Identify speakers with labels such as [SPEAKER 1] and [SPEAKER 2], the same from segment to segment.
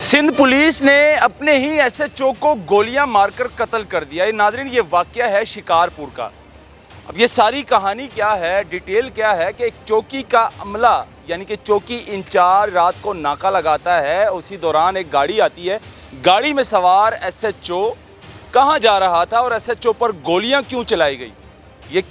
[SPEAKER 1] Sindh police ने अपने ही SHO को गोलियां मारकर कत्ल कर दिया। ये नाज़रीन, ये वाक़या है शिकारपुर का। अब ये सारी कहानी क्या है, डिटेल क्या है कि एक चौकी का अमला यानी कि चौकी इंचार्ज रात को नाका लगाता है। उसी दौरान एक गाड़ी आती है, गाड़ी में सवार एसएचओ कहाँ जा रहा था और एसएचओ पर गोलियां क्यों चलाई गई। ये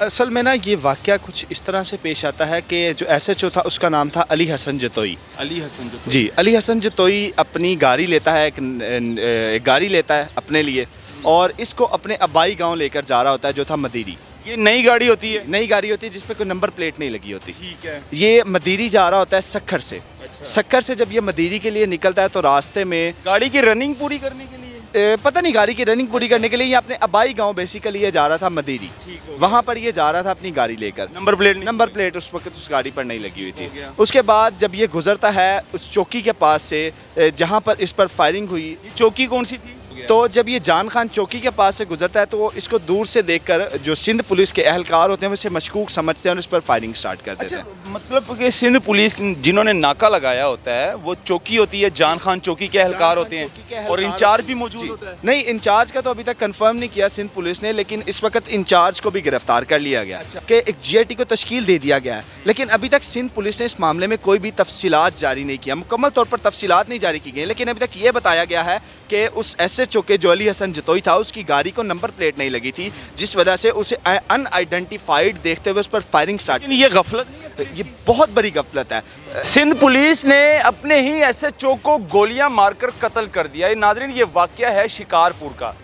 [SPEAKER 2] असल में ना ये वाक़या कुछ इस तरह से पेश आता है कि जो एसएचओ था उसका नाम था अली हसन जतोई।
[SPEAKER 1] अली हसन जतोई
[SPEAKER 2] जी, अली हसन जतोई अपनी गाड़ी लेता है, एक गाड़ी लेता है अपने लिए और इसको अपने अबाई गांव लेकर जा रहा होता है जो था मदीरी।
[SPEAKER 1] ये नई गाड़ी होती है?
[SPEAKER 2] नई गाड़ी होती है जिस पे कोई नंबर प्लेट नहीं लगी होती।
[SPEAKER 1] ठीक है।
[SPEAKER 2] ये मदीरी जा रहा होता है सक्खर से।
[SPEAKER 1] अच्छा।
[SPEAKER 2] सक्खर से जब ये मदीरी के लिए निकलता है तो रास्ते में
[SPEAKER 1] गाड़ी की रनिंग पूरी करने के लिए
[SPEAKER 2] पता नहीं गाड़ी की रनिंग पूरी करने के लिए ये अपने अबाई गांव बेसिकली ये जा रहा था मदीरी। वहाँ पर ये जा रहा था अपनी गाड़ी लेकर। नंबर प्लेट उस वक्त उस गाड़ी पर नहीं लगी हुई थी। उसके बाद जब ये गुजरता है उस चौकी के पास से जहाँ पर इस पर फायरिंग हुई।
[SPEAKER 1] ये चौकी कौन सी थी?
[SPEAKER 2] तो जब ये जान खान चौकी के पास से गुजरता है तो इसको दूर से देखकर जो सिंध पुलिस के अहलकार होते हैं वो इसे मशकूक समझते हैं और इस पर फायरिंग स्टार्ट कर देते हैं।
[SPEAKER 1] मतलब कि सिंध पुलिस जिन्होंने नाका लगाया होता है वो चौकी होती है, जान खान चौकी के अहलकार होते हैं और इंचार्ज भी मौजूद होता है।
[SPEAKER 2] नहीं, इंचार्ज का तो अभी तक कंफर्म नहीं किया सिंध पुलिस ने, लेकिन इस वक्त इंचार्ज को भी गिरफ्तार कर लिया गया कि एक जीआईटी को तश्कील दे दिया गया है। लेकिन अभी तक सिंध पुलिस ने इस मामले में कोई भी तफसीलात जारी नहीं किया, मुकम्मल तौर पर तफसीलात नहीं जारी की गई। लेकिन अभी तक ये बताया गया है कि उस एसएचओ के जो अली हसन जतोई था उसकी गाड़ी को नंबर प्लेट नहीं लगी थी, जिस वजह से उसे अनआइडेंटिफाइड देखते हुए उस पर फायरिंग स्टार्ट।
[SPEAKER 1] ये गफलत नहीं है?
[SPEAKER 2] ये बहुत बड़ी गफलत है।
[SPEAKER 1] सिंध पुलिस ने अपने ही एसएचओ को गोलियां मारकर कत्ल कर दिया। ये नाज़रीन, ये वाक़या है शिकारपुर का।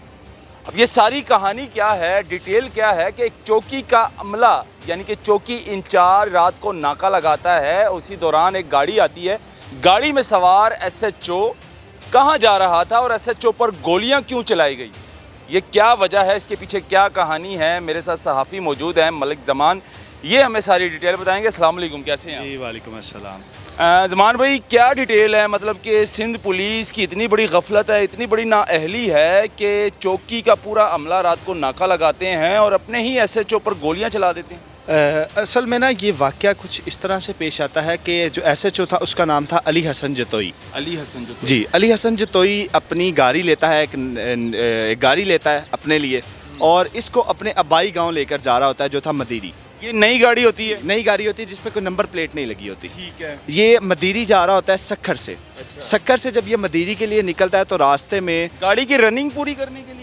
[SPEAKER 1] अब ये सारी कहानी क्या है, डिटेल क्या है कि एक चौकी का अमला यानी कि चौकी इंचार्ज रात को नाका लगाता है। उसी दौरान एक गाड़ी आती है, गाड़ी में सवार एसएचओ कहाँ जा रहा था और एसएचओ पर गोलियां क्यों चलाई गई। ये क्या वजह है, इसके पीछे क्या कहानी है। मेरे साथ सहाफ़ी मौजूद हैं मलिक ज़मान, ये हमें सारी डिटेल बताएंगे। अस्सलाम वालेकुम, कैसे हैं?
[SPEAKER 3] जी वालेकुम अस्सलाम।
[SPEAKER 1] ज़मान भाई, क्या डिटेल है? मतलब कि सिंध पुलिस की इतनी बड़ी गफलत है, इतनी बड़ी नाअहली है कि चौकी का पूरा अमला रात को नाका लगाते हैं और अपने ही एसएचओ पर गोलियां चला देते हैं।
[SPEAKER 2] असल में ना ये वाक़या कुछ इस तरह से पेश आता है कि जो एसएचओ था उसका नाम था अली हसन जतोई।
[SPEAKER 1] अली हसन जतोई।
[SPEAKER 2] जी, अली हसन जतोई अपनी गाड़ी लेता है, एक गाड़ी लेता है अपने लिए और इसको अपने अबाई गांव लेकर जा रहा होता है जो था मदीरी।
[SPEAKER 1] ये नई गाड़ी होती है?
[SPEAKER 2] नई गाड़ी होती है जिस पे कोई नंबर प्लेट नहीं लगी होती।
[SPEAKER 1] ठीक है।
[SPEAKER 2] ये मदीरी जा रहा होता है सक्खर से।
[SPEAKER 1] अच्छा।
[SPEAKER 2] सक्खर से जब ये मदीरी के लिए निकलता है तो रास्ते में
[SPEAKER 1] गाड़ी की रनिंग पूरी करने के लिए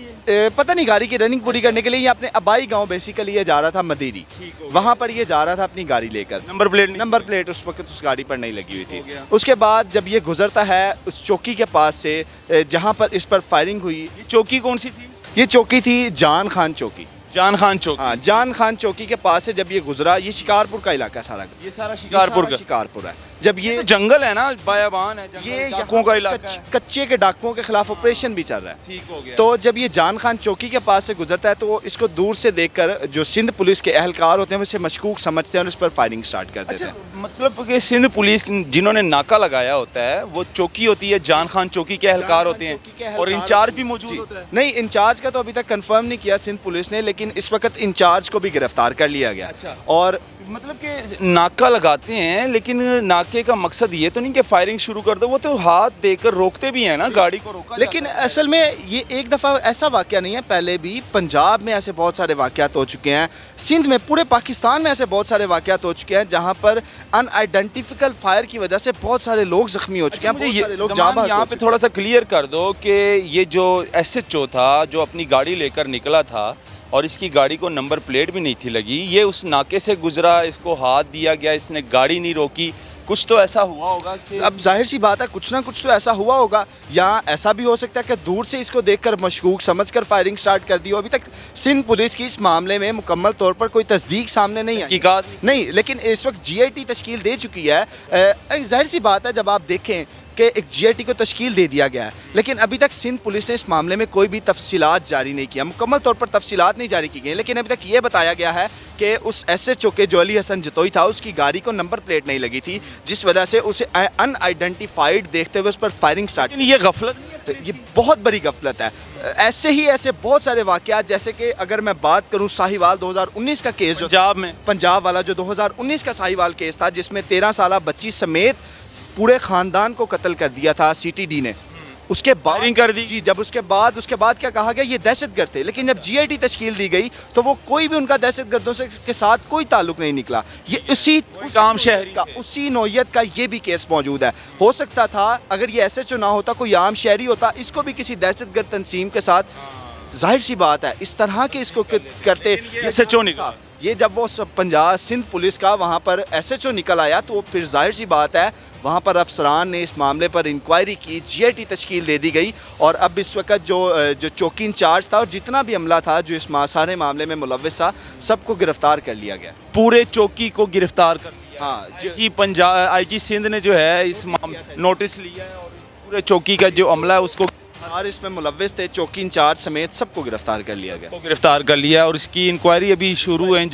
[SPEAKER 2] पता नहीं गाड़ी की रनिंग पूरी करने के लिए ये अपने अबाई गांव बेसिकली ये जा रहा था मदीरी। वहाँ पर ये जा रहा था अपनी गाड़ी लेकर। नंबर प्लेट उस वक्त उस गाड़ी पर नहीं लगी हुई थी। उसके बाद जब ये गुजरता है उस चौकी के पास से जहाँ पर इस पर फायरिंग हुई।
[SPEAKER 1] ये चौकी कौन सी थी?
[SPEAKER 2] ये चौकी थी जान खान चौकी।
[SPEAKER 1] जान खान चौकी।
[SPEAKER 2] हाँ, जान खान चौकी के पास से जब ये गुजरा, ये शिकारपुर का इलाका सारा।
[SPEAKER 1] ये सारा शिकारपुर
[SPEAKER 2] है। जब ये
[SPEAKER 1] तो जंगल है ना, बायाबान है,
[SPEAKER 2] ये
[SPEAKER 1] डाकुओं का इलाका है।
[SPEAKER 2] कच्चे के डाकुओं के खिलाफ ऑपरेशन भी चल रहा है।
[SPEAKER 1] ठीक हो गया।
[SPEAKER 2] तो जब ये जान खान चौकी के पास से गुजरता है तो इसको दूर से देखकर जो सिंध पुलिस के अहलकार होते हैं वो इसे मशकूक समझते हैं और इस पर फायरिंग स्टार्ट कर देते हैं।
[SPEAKER 1] मतलब कि सिंध पुलिस जिन्होंने नाका लगाया होता है वो चौकी होती है, जान खान चौकी के अहलकार होते हैं और इंचार्ज भी मौजूद होता है।
[SPEAKER 2] नहीं, इंचार्ज का तो अभी तक कंफर्म नहीं किया सिंध पुलिस ने, लेकिन इस वक्त इंचार्ज को भी गिरफ्तार कर लिया गया। और
[SPEAKER 1] मतलब कि नाका लगाते हैं, लेकिन नाके का मकसद ये तो नहीं कि फायरिंग शुरू कर दो, वो तो हाथ देकर रोकते भी हैं ना, गाड़ी को रोका।
[SPEAKER 2] लेकिन असल में ये एक दफ़ा ऐसा वाक़या नहीं है, पहले भी पंजाब में ऐसे बहुत सारे वाक़यात हो चुके हैं, सिंध में, पूरे पाकिस्तान में ऐसे बहुत सारे वाक़यात हो चुके हैं जहाँ पर अनआइडेंटिफिकल फायर की वजह से बहुत सारे लोग ज़ख्मी हो चुके हैं। बहुत सारे लोग
[SPEAKER 1] यहाँ पे थोड़ा सा क्लियर कर दो कि ये जो एसएचओ था जो अपनी गाड़ी लेकर निकला था और इसकी गाड़ी को नंबर प्लेट भी नहीं थी लगी, ये उस नाके से गुजरा, इसको हाथ दिया गया, इसने गाड़ी नहीं रोकी, कुछ तो ऐसा हुआ होगा कि
[SPEAKER 2] अब जाहिर सी बात है कुछ ना कुछ तो ऐसा हुआ होगा। या ऐसा भी हो सकता है कि दूर से इसको देखकर मशकूक समझकर फायरिंग स्टार्ट कर दी हो। अभी तक सिंध पुलिस की इस मामले में मुकम्मल तौर पर कोई तस्दीक सामने नहीं आई नहीं, लेकिन इस वक्त जीआईटी तश्कील दे चुकी है। जाहिर सी बात है जब आप देखें कि एक जीआईटी को तश्कील दे दिया गया है, लेकिन अभी तक सिंध पुलिस ने इस मामले में कोई भी तफसीलात जारी नहीं किया, मुकम्मल तौर पर तफसीलात नहीं जारी की गई। लेकिन अभी तक ये बताया गया है कि उस एसएचओ के जो अली हसन जतोई था उसकी गाड़ी को नंबर प्लेट नहीं लगी थी, जिस वजह से उसे अनआइडेंटिफाइड देखते हुए उस पर फायरिंग स्टार्ट।
[SPEAKER 1] ये गफलत नहीं है?
[SPEAKER 2] ये बहुत बड़ी गफलत है। ऐसे बहुत सारे वाक़यात, जैसे कि अगर मैं बात करूं साहिवाल 2019 का केस जो
[SPEAKER 1] पंजाब में,
[SPEAKER 2] पंजाब वाला जो 2019 का साहिवाल केस था जिसमें 13 साला बच्ची समेत पूरे ख़ानदान को कत्ल कर दिया था CTD ने। उसके बाद
[SPEAKER 1] फायरिंग कर दी।
[SPEAKER 2] जी, जब उसके बाद क्या कहा गया, ये दहशतगर्द थे। लेकिन जब GIT तश्कील दी गई तो वो कोई भी उनका दहशतगर्दों से के साथ कोई ताल्लुक नहीं निकला। ये
[SPEAKER 1] आम शहरी
[SPEAKER 2] का उसी नौयत का ये भी केस मौजूद है। हो सकता था अगर ये SHO ना होता, कोई आम शहरी होता, इसको भी किसी दहशतगर्द तंजीम के साथ, जाहिर सी बात है इस तरह के इसको करते।
[SPEAKER 1] SHO निकला।
[SPEAKER 2] ये जब वो पंजाब सिंध पुलिस का वहाँ पर SHO निकल आया तो फिर जाहिर सी बात है वहाँ पर अफसरान ने इस मामले पर इंक्वायरी की, GIT तश्कील दे दी गई और अब इस वक्त जो चौकी इंचार्ज था और जितना भी अमला था जो इस सारे मामले में मुलव्विस था, सबको गिरफ्तार कर लिया गया।
[SPEAKER 1] पूरे चौकी को गिरफ्तार कर लिया।
[SPEAKER 2] हाँ
[SPEAKER 1] जी, पंजाब IG सिंध ने जो है इस नोटिस लिया है और पूरे चौकी का जो अमला है उसको
[SPEAKER 2] और इसमें मुलव्विस थे, चौकी इंचार्ज समेत सबको गिरफ्तार कर लिया गया।
[SPEAKER 1] गिरफ्तार कर लिया और इसकी इंक्वायरी अभी शुरू है।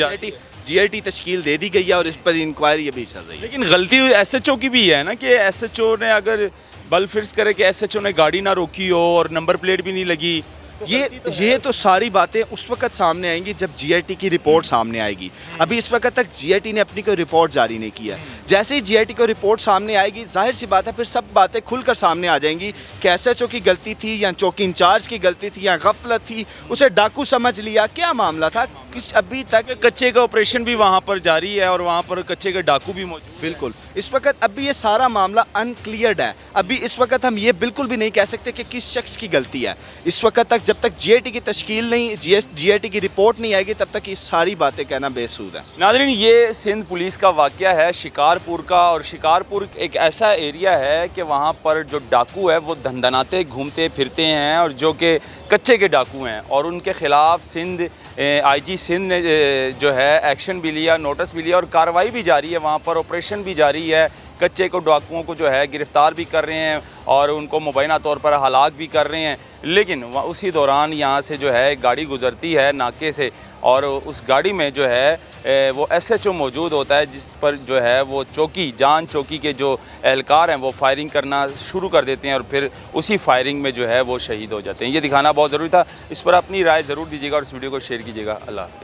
[SPEAKER 2] GIT तश्कील दे दी गई है और इस पर इंक्वायरी अभी चल रही है।
[SPEAKER 1] लेकिन गलती SHO की भी है ना कि SHO ने अगर बल फिर्ज करे कि SHO ने गाड़ी ना रोकी हो और नंबर प्लेट भी नहीं लगी,
[SPEAKER 2] ये तो सारी बातें उस वक्त सामने आएंगी जब GIT की रिपोर्ट सामने आएगी। अभी इस वक्त तक GIT ने अपनी कोई रिपोर्ट जारी नहीं की है। जैसे ही GIT को रिपोर्ट सामने आएगी, जाहिर सी बात है फिर सब बातें खुलकर सामने आ जाएंगी कि SHO की गलती थी या चौकी इंचार्ज की गलती थी या गफलत थी, उसे डाकू समझ लिया, क्या मामला था। अभी तक
[SPEAKER 1] कच्चे का ऑपरेशन भी वहाँ पर जारी है और वहाँ पर कच्चे के डाकू भी मौजूद।
[SPEAKER 2] बिल्कुल, इस वक्त अभी ये सारा मामला अनक्लियर्ड है। अभी इस वक्त हम ये बिल्कुल भी नहीं कह सकते कि किस शख्स की गलती है। इस वक्त तक जब तक GIT की तश्कील नहीं, GIT की रिपोर्ट नहीं आएगी, तब तक ये सारी बातें कहना बेसूद है।
[SPEAKER 1] नाज़रीन, ये सिंध पुलिस का वाक़या है शिकारपुर का, और शिकारपुर एक ऐसा एरिया है कि वहाँ पर जो डाकू है वो धंधनाते घूमते फिरते हैं और जो कि कच्चे के डाकू हैं, और उनके ख़िलाफ़ सिंध IG सिंध ने जो है एक्शन भी लिया, नोटिस भी लिया और कार्रवाई भी जारी है। वहाँ पर ऑपरेशन भी जारी है। कच्चे को डाकुओं को जो है गिरफ़्तार भी कर रहे हैं और उनको मुबैना तौर पर हलाक भी कर रहे हैं। लेकिन उसी दौरान यहाँ से जो है गाड़ी गुज़रती है नाके से और उस गाड़ी में जो है वो SHO मौजूद होता है, जिस पर जो है वो जान चौकी के जो एहलकार हैं वो फायरिंग करना शुरू कर देते हैं और फिर उसी फायरिंग में जो है वो शहीद हो जाते हैं। ये दिखाना बहुत ज़रूरी था। इस पर अपनी राय ज़रूर दीजिएगा और इस वीडियो को शेयर कीजिएगा। अल्लाह हाफ़िज़।